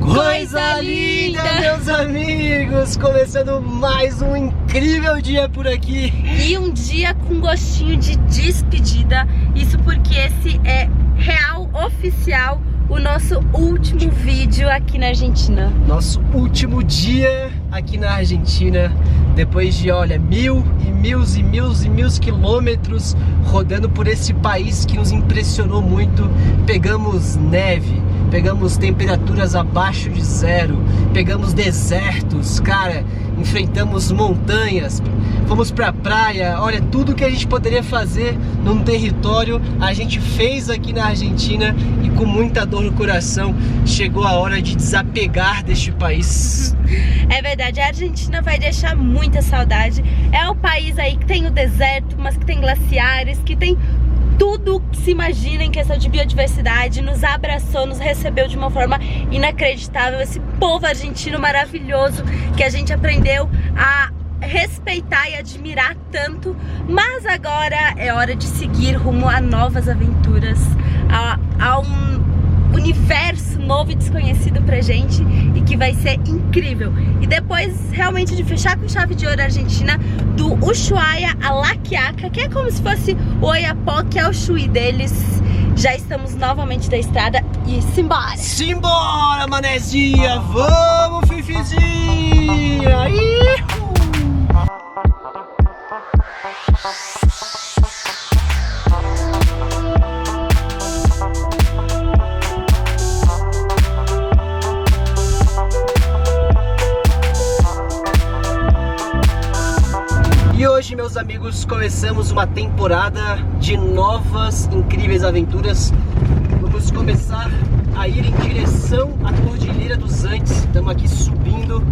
Coisa linda, meus amigos! Começando mais um incrível dia por aqui. E um dia com gostinho de despedida. Isso porque esse é real, oficial, o nosso último vídeo aqui na Argentina. Nosso último dia aqui na Argentina. Depois de, olha, mil quilômetros rodando por esse país que nos impressionou muito. Pegamos neve, pegamos temperaturas abaixo de zero, pegamos desertos, cara, enfrentamos montanhas, fomos pra praia. Olha, tudo que a gente poderia fazer num território, a gente fez aqui na Argentina. E com muita dor no coração, chegou a hora de desapegar deste país. É verdade, a Argentina vai deixar muita saudade. É o país aí que tem o deserto, mas que tem glaciares, que tem tudo que se imagina em questão de biodiversidade. Nos abraçou, nos recebeu de uma forma inacreditável. Esse povo argentino maravilhoso que a gente aprendeu a respeitar e admirar tanto. Mas agora é hora de seguir rumo a novas aventuras, a um universo novo e desconhecido pra gente, e que vai ser incrível. E depois realmente de fechar com chave de ouro a Argentina, do Ushuaia a La Quiaca, que é como se fosse o Oiapoque, é o Chuí deles. Já estamos novamente da estrada e simbora! Simbora, manezinha! Vamos, fifizinha! E hoje, meus amigos, começamos uma temporada de novas incríveis aventuras. Vamos começar a ir em direção à Cordilheira dos Andes. Estamos aqui subindo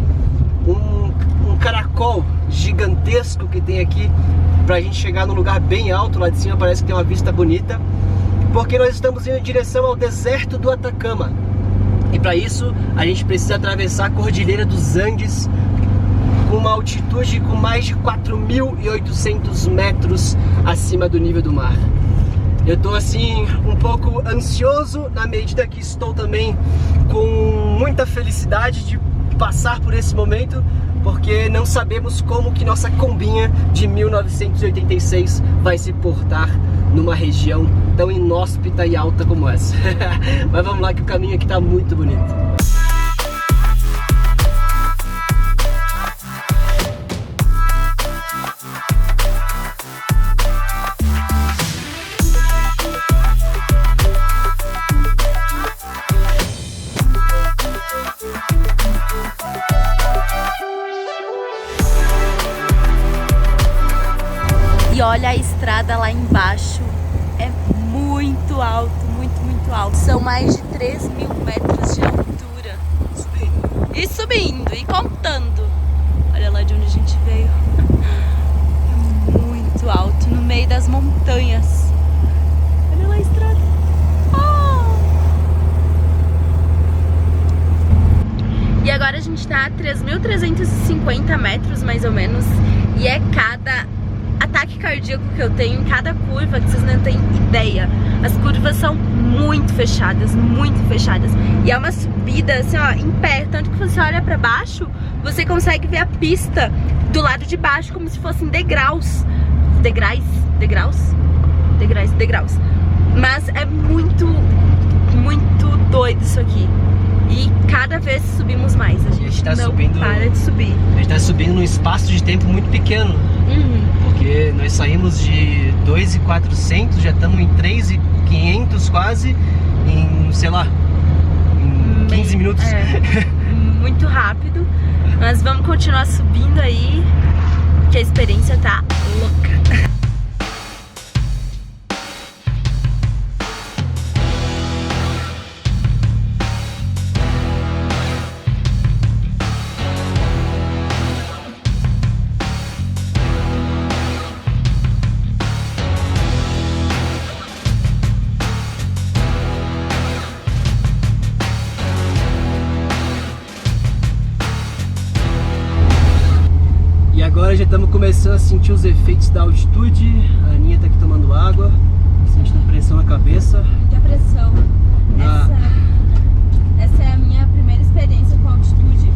um caracol gigantesco que tem aqui, pra gente chegar num lugar bem alto. Lá de cima parece que tem uma vista bonita, porque nós estamos indo em direção ao deserto do Atacama. E para isso a gente precisa atravessar a Cordilheira dos Andes, com uma altitude com mais de 4.800 metros acima do nível do mar. Eu tô assim um pouco ansioso, na medida que estou também com muita felicidade de passar por esse momento, porque não sabemos como que nossa combinha de 1986 vai se portar numa região tão inóspita e alta como essa. Mas vamos lá que o caminho aqui tá muito bonito. E olha a estrada lá embaixo, é muito alto, muito alto. São mais de 3.000 metros de altura. Subindo. E subindo, e contando. Olha lá de onde a gente veio. É muito alto, no meio das montanhas. Olha lá a estrada. E agora a gente tá a 3.350 metros, mais ou menos. E é cada ataque cardíaco que eu tenho em cada curva que vocês não têm ideia. As curvas são muito fechadas, e é uma subida assim, ó, em pé, tanto que você olha pra baixo, você consegue ver a pista do lado de baixo como se fossem degraus. Degraus. Mas é muito doido isso aqui. E cada vez subimos mais, a gente tá não subindo, para de subir. A gente tá subindo num espaço de tempo muito pequeno. Porque nós saímos de 2.400, já estamos em 3.500 quase, em, sei lá, em 15 minutos. Muito rápido, mas vamos continuar subindo aí, que a experiência tá louca. agora já estamos começando a sentir os efeitos da altitude. A Aninha tá aqui tomando água, sentindo pressão na cabeça. Muita pressão. Essa é a minha primeira experiência com altitude.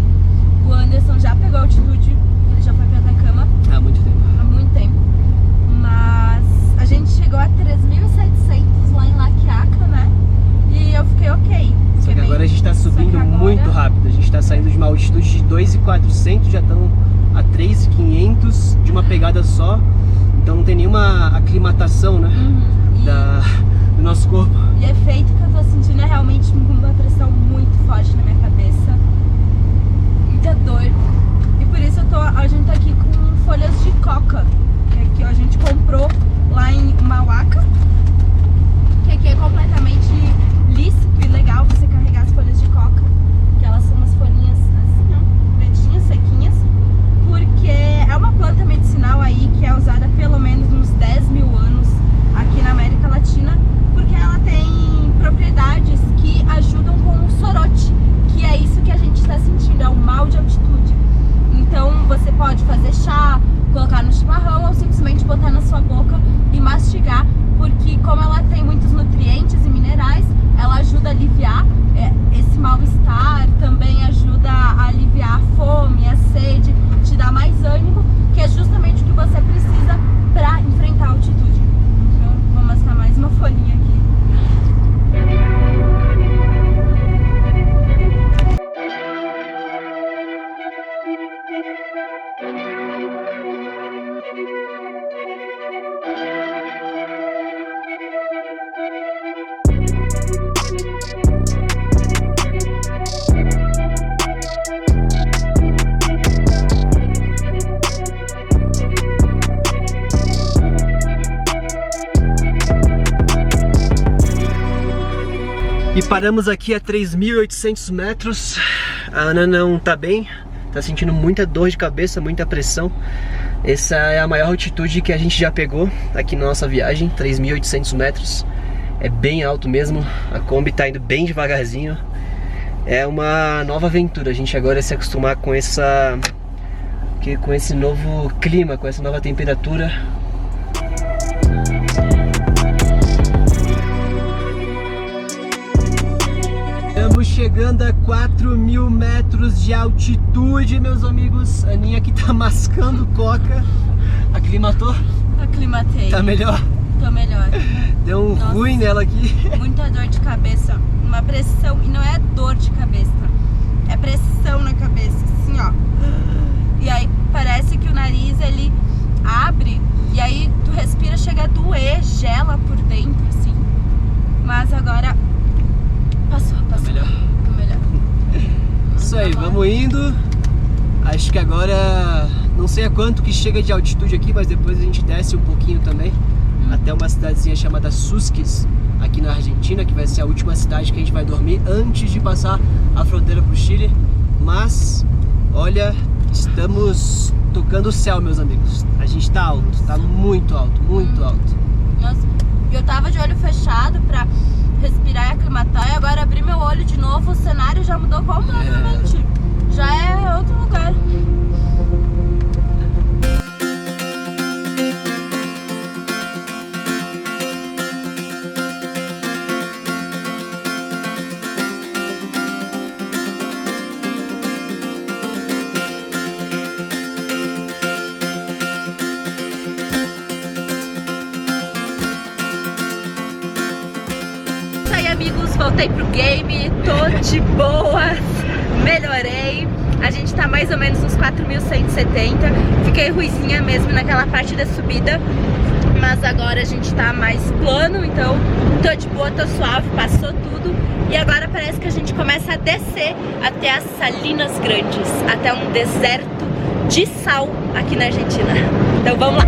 O Anderson já pegou altitude, ele já foi pra Atacama. Há muito tempo. Há muito tempo. Mas a gente chegou a 3.700 lá em La Quiaca, né? E eu fiquei ok. Só que agora a gente tá subindo muito rápido. A gente tá saindo de uma altitude de 2.400, já estamos a 3.500 de uma pegada só. Então não tem nenhuma aclimatação, né? Do nosso corpo. E o efeito que eu tô sentindo é realmente uma pressão muito forte na minha cabeça. Muita dor. E por isso a gente tá aqui com folhas de coca, que a gente comprou lá em Mauaca. Que aqui é completamente lícito e legal você carregar as folhas de coca. Que elas são umas folhinhas assim, ó, verdinhas, sequinhas. Porque é uma planta medicinal aí que é usada há pelo menos uns 10 mil anos aqui na América Latina. Porque ela tem propriedades que ajudam com o sorote, que é isso que a gente está sentindo, é o mal de altitude. Então você pode fazer chá, colocar no chimarrão ou simplesmente botar na sua boca e mastigar, porque como ela tem muitos nutrientes e minerais, ela ajuda a aliviar esse mal-estar, também ajuda a aliviar a fome, a sede, te dá mais ânimo, que é justamente o que você precisa para enfrentar a altitude. Então vou mostrar mais uma folhinha aqui. E paramos aqui a 3.800 metros. A Ana não tá bem, tá sentindo muita dor de cabeça, muita pressão. Essa é a maior altitude que a gente já pegou aqui na nossa viagem, 3.800 metros. É bem alto mesmo, a Kombi tá indo bem devagarzinho. É uma nova aventura, a gente agora vai se acostumar com esse novo clima, com essa nova temperatura. Estamos chegando a 4.000 metros de altitude, meus amigos. A Aninha aqui tá mascando coca. Aclimatou? Aclimatei. Tá melhor? Tô melhor. Deu um ruim nela aqui. Muita dor de cabeça. Uma pressão. E não é dor de cabeça. É pressão na cabeça. Assim, ó. E aí parece que o nariz, ele abre. E aí tu respira, chega a doer, gela por dentro, assim. Mas agora... Passou. Melhor. Tô melhor. Isso aí, vamos indo. Acho que agora, não sei a quanto que chega de altitude aqui, mas depois a gente desce um pouquinho também, até uma cidadezinha chamada Susques, aqui na Argentina, que vai ser a última cidade que a gente vai dormir antes de passar a fronteira pro Chile. Mas, olha, estamos tocando o céu, meus amigos. A gente tá alto, tá muito alto, muito alto. Nossa, eu tava de olho fechado pra respirar e aclimatar, e agora abri meu olho de novo, o cenário já mudou completamente. Já é outro lugar. Amigos, voltei pro game, tô de boa, melhorei. A gente tá mais ou menos uns 4.170. Fiquei ruizinha mesmo naquela parte da subida, mas agora a gente tá mais plano, então tô de boa, tô suave, passou tudo. E agora parece que a gente começa a descer até as Salinas Grandes, até um deserto de sal aqui na Argentina. Então vamos lá!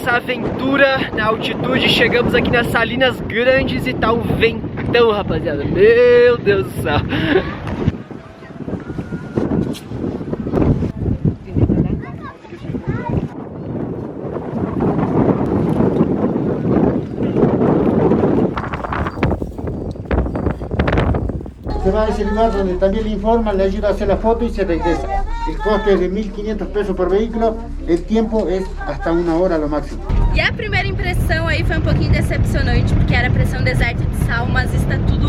essa aventura na altitude. Chegamos aqui nas Salinas Grandes e tá um ventão, rapaziada. Meu Deus do céu. Se va a ese lugar donde también le informan, le ayuda a hacer la foto y se regresa. El coste es de 1.500 pesos por vehículo, el tiempo es hasta 1 hora lo máximo. E a primeira impressão aí foi um pouquinho decepcionante, porque era pra ser um deserto de sal, mas está tudo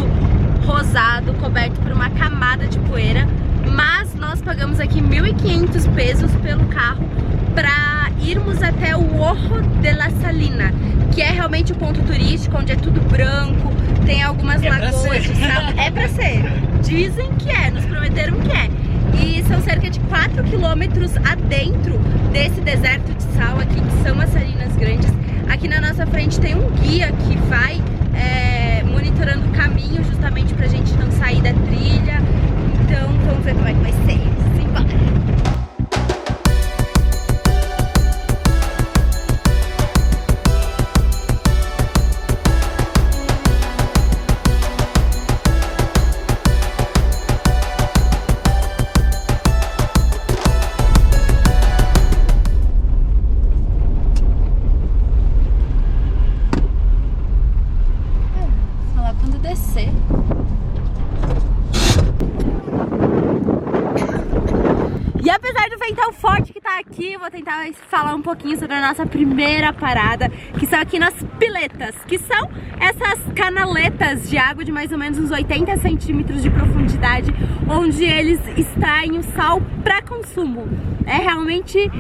rosado, coberto por uma camada de poeira. Mas nós pagamos aqui 1.500 pesos pelo carro para irmos até o Ojo de la Salina, que é realmente o ponto turístico, onde é tudo branco, tem algumas lagoas de sal. É pra ser. Dizem que é, nos prometeram que é. E são cerca de 4 quilômetros adentro desse deserto de sal aqui, que são as Salinas Grandes. Aqui na nossa frente tem um guia que vai monitorando o caminho, justamente pra gente não sair da trilha. Então vamos ver como é que vai ser. Simbora! E apesar do ventão forte que tá aqui, vou tentar falar um pouquinho sobre a nossa primeira parada, que são aqui nas piletas, que são essas canaletas de água de mais ou menos uns 80 centímetros de profundidade, onde eles extraem o sal para consumo. É realmente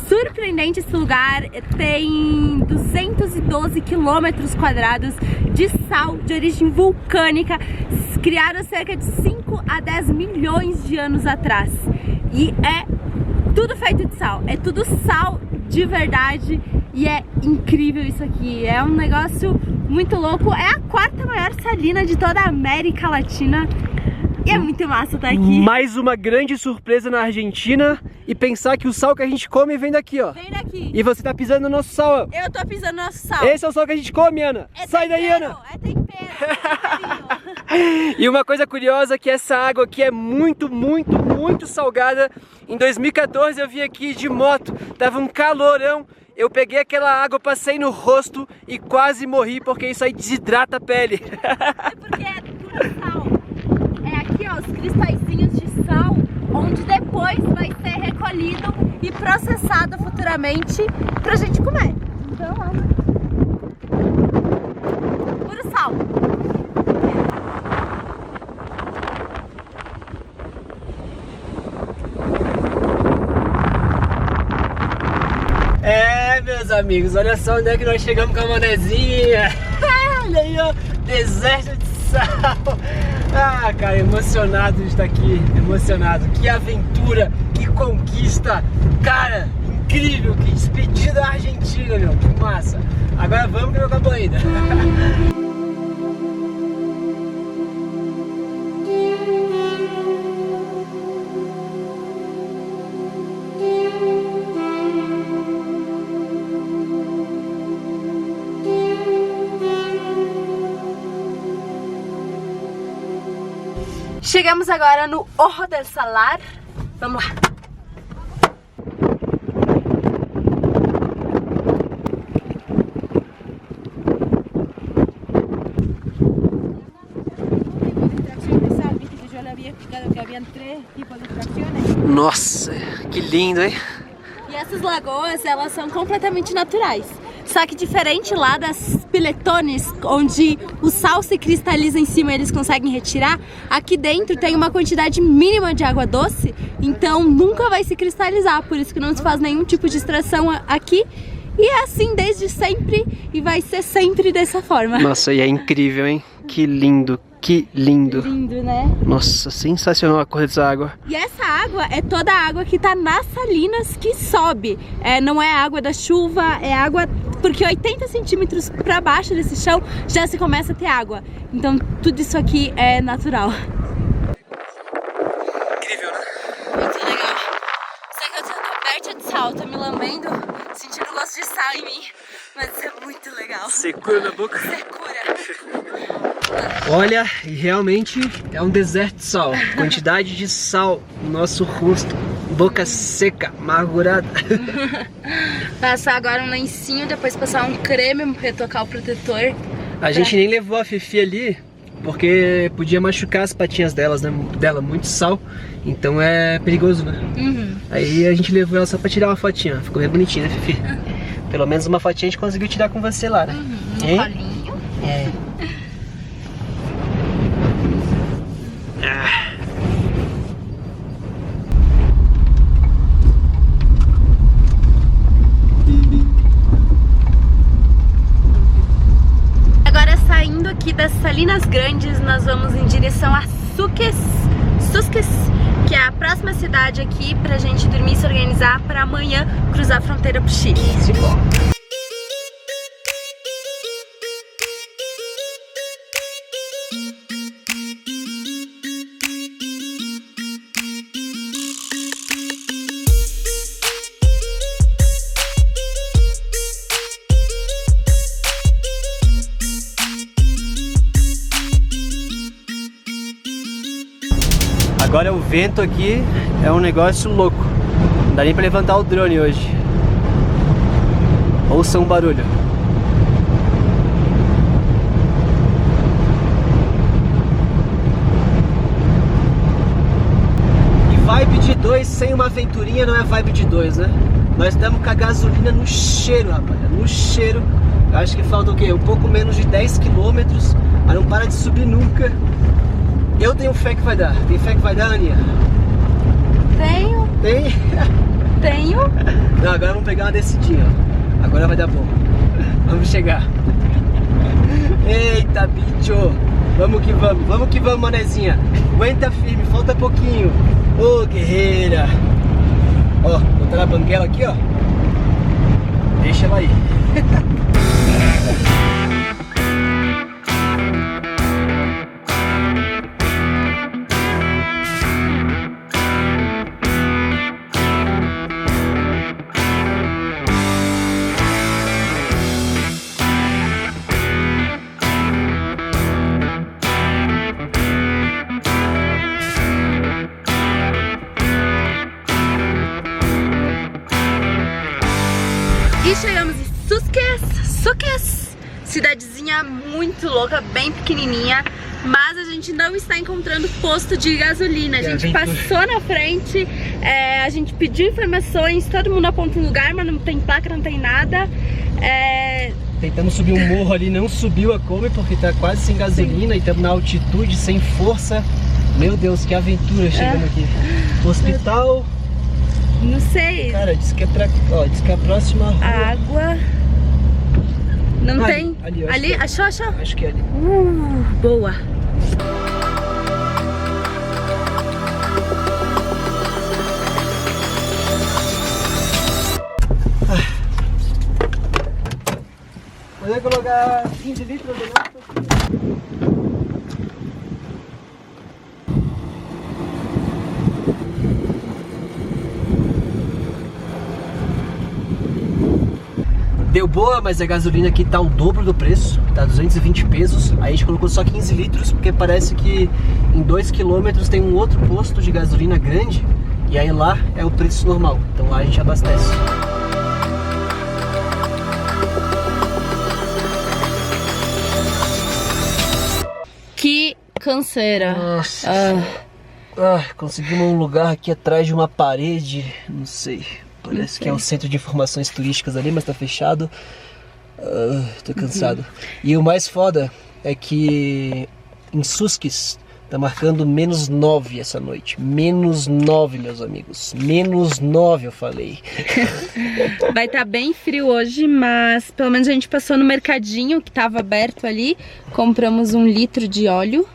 surpreendente esse lugar, tem 212 quilômetros quadrados de sal de origem vulcânica, criado cerca de 5 a 10 milhões de anos atrás. E é tudo feito de sal, é tudo sal de verdade e é incrível isso aqui, é um negócio muito louco, é a 4ª maior salina de toda a América Latina e é muito massa estar aqui. Mais uma grande surpresa na Argentina e pensar que o sal que a gente come vem daqui, ó. Vem daqui. E você tá pisando no nosso sal, ó. Eu tô pisando no nosso sal. Esse é o sal que a gente come, Ana. Sai daí, Ana. É tempero, E uma coisa curiosa é que essa água aqui é muito salgada. Em 2014 eu vim aqui de moto, tava um calorão. Eu peguei aquela água, passei no rosto e quase morri porque isso aí desidrata a pele. É porque é puro sal. É aqui, ó, os cristalzinhos de sal, onde depois vai ser recolhido e processado futuramente pra gente comer. Então, ó, puro sal. É, meus amigos, olha só onde é que nós chegamos com a manezinha. Olha aí, ó, deserto de sal. Ah, cara, emocionado de estar aqui, emocionado. Que aventura, que conquista. Cara, incrível, que despedida da Argentina, meu, que massa. Agora vamos que não acabou ainda. Chegamos agora no Ojo del Salar. Vamos lá. Nossa, que lindo, hein? E essas lagoas, elas são completamente naturais. Só que diferente lá das piletones, onde o sal se cristaliza em cima e eles conseguem retirar, aqui dentro tem uma quantidade mínima de água doce, então nunca vai se cristalizar, por isso que não se faz nenhum tipo de extração aqui. E é assim desde sempre e vai ser sempre dessa forma. Nossa, e é incrível, hein? Que lindo, que lindo. Lindo, né? Nossa, sensacional a cor dessa água. E essa água é toda a água que tá nas salinas que sobe. Não é água da chuva, é água... Porque 80 centímetros pra baixo desse chão já se começa a ter água. Então tudo isso aqui é natural. Incrível, né? Muito legal. Sei que eu tô coberta de sal, tô me lambendo, sentindo o gosto de sal em mim. legal. Secura na boca. Secura. Olha, e realmente é um deserto de sal. Quantidade de sal no nosso rosto. Boca seca, amargurada. Passar agora um lencinho, depois passar um creme, retocar o protetor. A gente nem levou a Fifi ali, porque podia machucar as patinhas dela, muito sal. Então é perigoso, né? Uhum. Aí a gente levou ela só pra tirar uma fotinha. Ficou bem bonitinha, né, Fifi? Pelo menos uma fotinha a gente conseguiu tirar com você lá, né? Um colinho. É. Agora saindo aqui das Salinas Grandes, nós vamos em direção a Suques, que é a próxima cidade aqui pra gente dormir e se organizar para amanhã cruzar a fronteira pro Chile. Simbora. Agora o vento aqui é um negócio louco. Não dá nem pra levantar o drone hoje. Ouça um barulho. E vibe de 2 sem uma aventurinha não é vibe de 2, né? Nós estamos com a gasolina no cheiro, rapaz. No cheiro. Eu acho que falta o quê? Um pouco menos de 10 quilômetros. Mas não para de subir nunca. Eu tenho fé que vai dar. Tem fé que vai dar, Aninha? Tenho. Tem? Tenho. Não, agora vamos pegar uma descidinha, ó. Agora vai dar bom. Vamos chegar. Eita, bicho. Vamos que vamos, manezinha. Aguenta firme, falta pouquinho. Ô, guerreira. Ó, botar na banguela aqui, ó. Deixa ela aí. E chegamos em Suques, cidadezinha muito louca, bem pequenininha, mas a gente não está encontrando posto de gasolina. A gente passou na frente, a gente pediu informações, todo mundo aponta um lugar, mas não tem placa, não tem nada. Tentamos subir um morro ali, não subiu a Kombi porque tá quase sem gasolina. Sim. E estamos na altitude, sem força. Meu Deus, que aventura chegando aqui. Hospital. Não sei. Cara, diz que é a próxima rua. Água. Não tem? Ali, achou? Acho que é ali. Boa. Vou colocar 15 litros de nafta. Deu boa, mas a gasolina aqui tá o dobro do preço, tá 220 pesos. Aí a gente colocou só 15 litros, porque parece que em 2 quilômetros tem um outro posto de gasolina grande. E aí lá é o preço normal, então lá a gente abastece. Que canseira. Nossa. Conseguimos um lugar aqui atrás de uma parede, não sei. Parece que é o centro de informações turísticas ali, mas tá fechado. Tô cansado. E o mais foda é que em Suques tá marcando -9 essa noite. -9, meus amigos. -9, eu falei. Vai estar bem frio hoje, mas pelo menos a gente passou no mercadinho que tava aberto ali. Compramos 1 litro de óleo,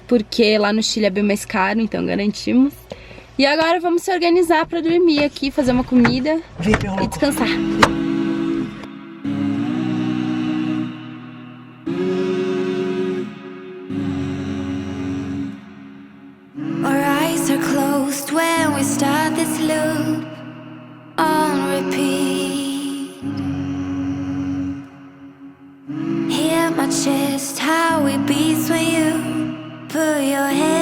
porque lá no Chile é bem mais caro, então garantimos. E agora vamos se organizar para dormir aqui, fazer uma comida e descansar. Our eyes are closed when we start this loop on repeat. just how it beats when you put your head